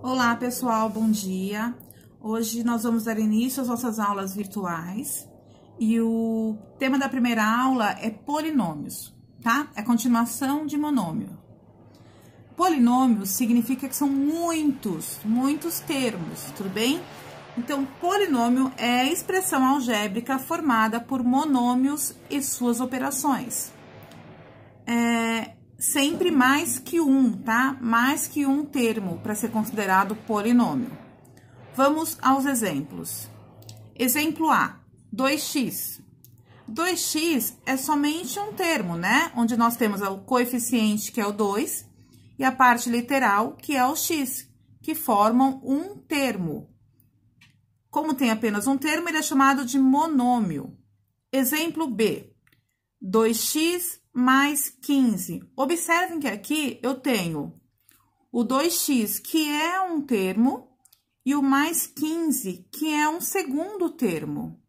Olá, pessoal, bom dia. Hoje nós vamos dar início às nossas aulas virtuais e o tema da primeira aula é polinômios, tá? É continuação de monômio. Polinômios significa que são muitos termos, tudo bem? Então, polinômio é a expressão algébrica formada por monômios e suas operações. Sempre mais que um, tá? Mais que um termo para ser considerado polinômio. Vamos aos exemplos. Exemplo A, 2x. 2x é somente um termo, né? Onde nós temos o coeficiente, que é o 2, e a parte literal, que é o x, que formam um termo. Como tem apenas um termo, ele é chamado de monômio. Exemplo B, 2x mais 15. Observem que aqui eu tenho o 2x, que é um termo, e o mais 15, que é um segundo termo.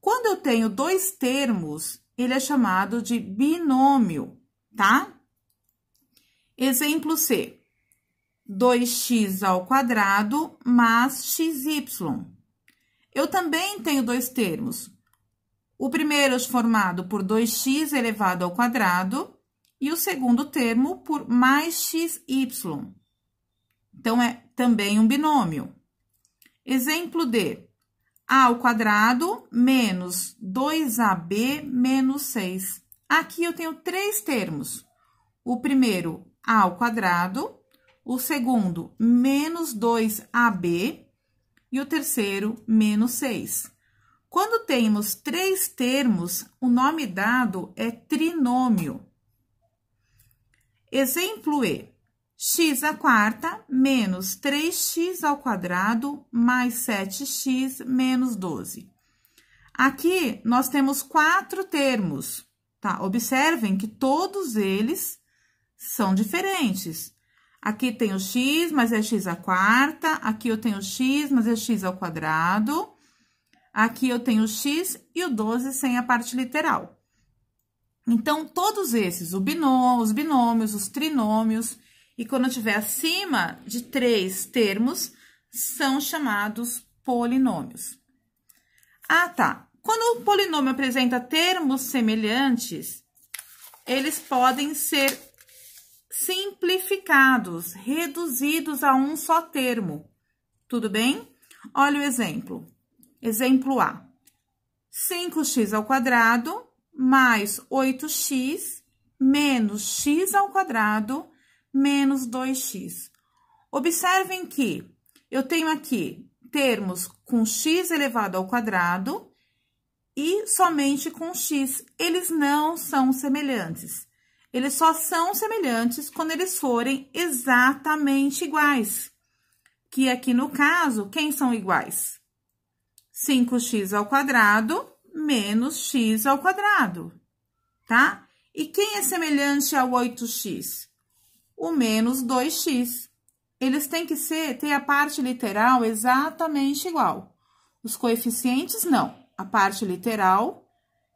Quando eu tenho dois termos, ele é chamado de binômio, tá? Exemplo C, 2x ao quadrado mais xy. Eu também tenho dois termos. O primeiro é formado por 2x elevado ao quadrado e o segundo termo por mais xy. Então, é também um binômio. Exemplo D, a ao quadrado menos 2ab menos 6. Aqui eu tenho três termos. O primeiro, a ao quadrado, o segundo, menos 2ab e o terceiro, menos 6. Quando temos três termos, o nome dado é trinômio. Exemplo E, x à quarta menos 3x ao quadrado mais 7x menos 12. Aqui, nós temos quatro termos, tá? Observem que todos eles são diferentes. Aqui tem o x, mas é x à quarta. Aqui eu tenho x, mas é x ao quadrado. Aqui eu tenho o x e o 12 sem a parte literal. Então, todos esses, os binômios, os trinômios, e quando tiver acima de 3 termos, são chamados polinômios. Ah, tá. Quando o polinômio apresenta termos semelhantes, eles podem ser simplificados, reduzidos a um só termo. Tudo bem? Olha o exemplo. Exemplo A, 5x ao quadrado mais 8x menos x ao quadrado menos 2x. Observem que eu tenho aqui termos com x elevado ao quadrado e somente com x. Eles não são semelhantes. Eles só são semelhantes quando eles forem exatamente iguais. Que aqui no caso, quem são iguais? 5x ao quadrado menos x ao quadrado, tá? E quem é semelhante ao 8x? O menos 2x. Eles têm que ter a parte literal exatamente igual. Os coeficientes, não. A parte literal,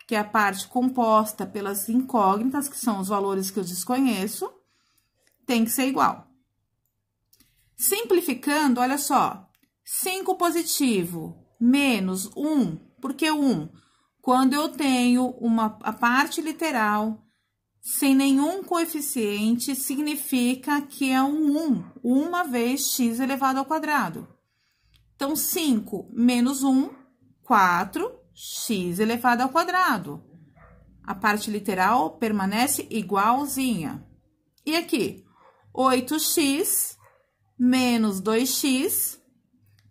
que é a parte composta pelas incógnitas, que são os valores que eu desconheço, tem que ser igual. Simplificando, olha só. 5 positivo menos 1, por que 1? Quando eu tenho a parte literal sem nenhum coeficiente, significa que é um 1, uma vez x elevado ao quadrado. Então, 5 menos 1, 4, x elevado ao quadrado. A parte literal permanece igualzinha. E aqui, 8x menos 2x,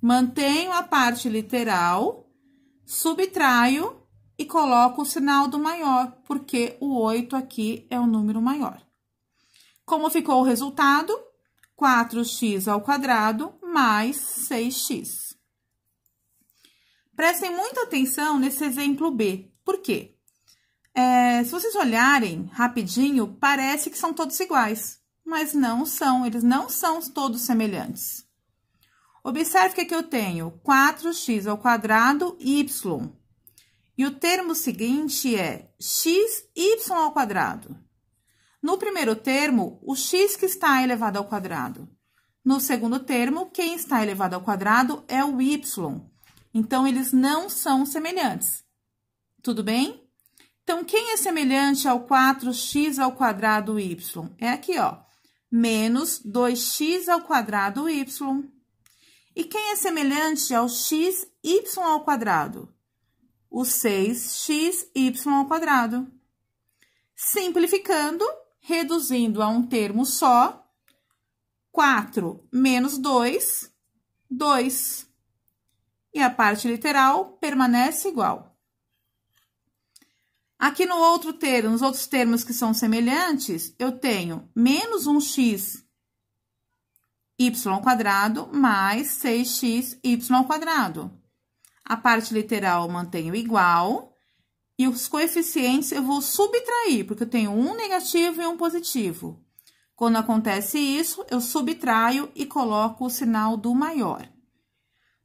mantenho a parte literal, subtraio e coloco o sinal do maior, porque o 8 aqui é o número maior. Como ficou o resultado? 4x ao quadrado mais 6x. Prestem muita atenção nesse exemplo B. Por quê? Se vocês olharem rapidinho, parece que são todos iguais, mas não são, eles não são todos semelhantes. Observe que aqui eu tenho 4x ao quadrado y. E o termo seguinte é xy ao quadrado. No primeiro termo, o x que está elevado ao quadrado. No segundo termo, quem está elevado ao quadrado é o y. Então, eles não são semelhantes. Tudo bem? Então, quem é semelhante ao 4x ao quadrado y? É aqui, ó. Menos 2x ao quadrado y. E quem é semelhante ao xy ao quadrado? O 6xy ao quadrado. Simplificando, reduzindo a um termo só, 4 menos 2, 2. E a parte literal permanece igual. Aqui no outro termo, nos outros termos que são semelhantes, eu tenho menos 1x ao quadrado mais 6xy ao quadrado. A parte literal eu mantenho igual e os coeficientes eu vou subtrair, porque eu tenho um negativo e um positivo. Quando acontece isso, eu subtraio e coloco o sinal do maior.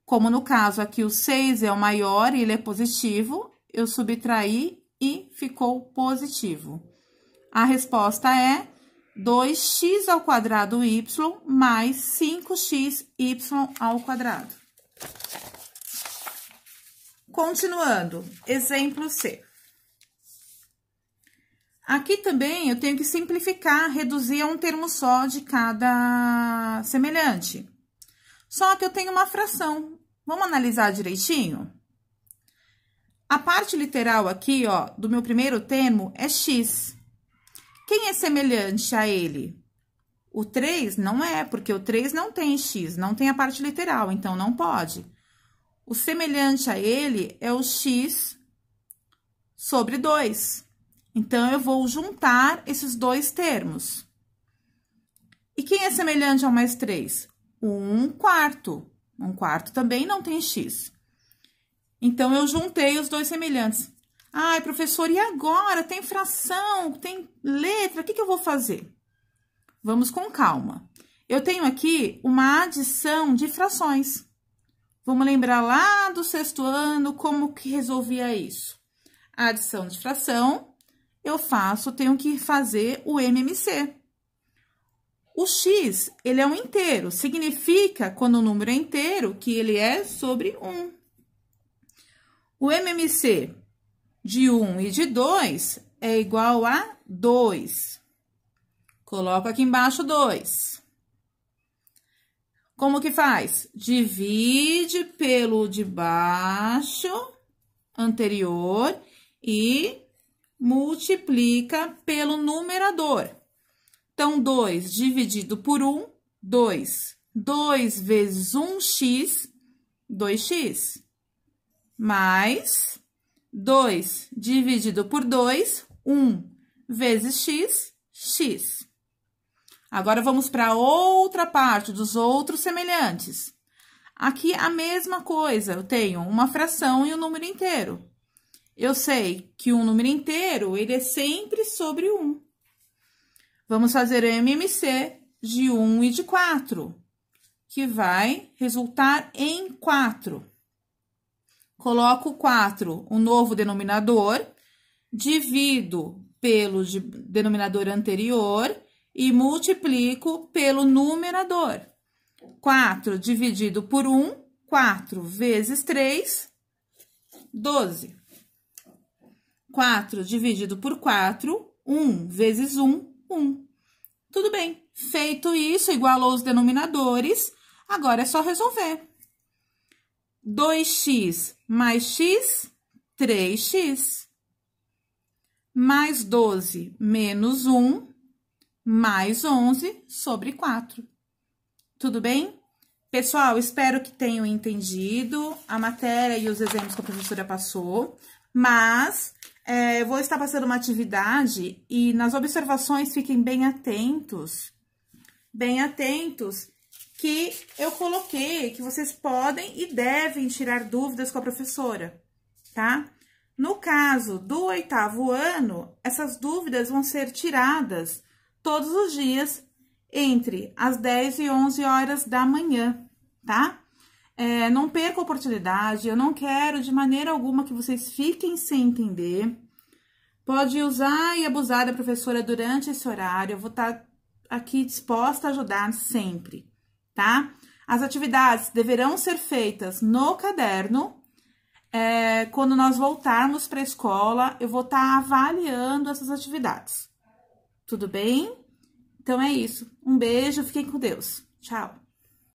Como no caso aqui o 6 é o maior e ele é positivo, eu subtraí e ficou positivo. A resposta é 2x ao quadrado y mais 5xy ao quadrado. Continuando, exemplo C. Aqui também eu tenho que simplificar, reduzir a um termo só de cada semelhante. Só que eu tenho uma fração. Vamos analisar direitinho? A parte literal aqui, ó, do meu primeiro termo é x. Quem é semelhante a ele? O 3 não é, porque o 3 não tem x, não tem a parte literal, então não pode. O semelhante a ele é o x sobre 2. Então, eu vou juntar esses dois termos. E quem é semelhante ao mais 3? 1/4. 1/4 também não tem x. Então, eu juntei os dois semelhantes. Ai, professor, e agora? Tem fração, tem letra, o que eu vou fazer? Vamos com calma. Eu tenho aqui uma adição de frações. Vamos lembrar lá do sexto ano como que resolvia isso. A adição de fração, eu tenho que fazer o MMC. O x, ele é um inteiro, significa, quando o número é inteiro, que ele é sobre 1. O MMC de 1 e de 2 é igual a 2. Coloco aqui embaixo 2. Como que faz? Divide pelo de baixo, anterior, e multiplica pelo numerador. Então, 2 dividido por 1, 2. 2 vezes 1x, 2x. Mais 2 dividido por 2, 1 vezes x, x. Agora, vamos para a outra parte dos outros semelhantes. Aqui, a mesma coisa, eu tenho uma fração e um número inteiro. Eu sei que um número inteiro, ele é sempre sobre 1. Vamos fazer o MMC de 1 e de 4, que vai resultar em 4. Coloco o 4, o novo denominador, divido pelo denominador anterior e multiplico pelo numerador. 4 dividido por 1, 4 vezes 3, 12. 4 dividido por 4, 1 vezes 1, 1. Tudo bem. Feito isso, igualou os denominadores, agora é só resolver. 2x mais x, 3x. Mais 12 menos 1, mais 11 sobre 4. Tudo bem? Pessoal, espero que tenham entendido a matéria e os exemplos que a professora passou, mas eu vou estar passando uma atividade e nas observações fiquem bem atentos, que eu coloquei, que vocês podem e devem tirar dúvidas com a professora, tá? No caso do 8º ano, essas dúvidas vão ser tiradas todos os dias entre as 10 e 11 horas da manhã, tá? Não perca a oportunidade, eu não quero de maneira alguma que vocês fiquem sem entender. Pode usar e abusar da professora durante esse horário, eu vou estar aqui disposta a ajudar sempre, tá? As atividades deverão ser feitas no caderno. Quando nós voltarmos para a escola, eu vou estar avaliando essas atividades. Tudo bem? Então, é isso. Um beijo, fiquem com Deus. Tchau!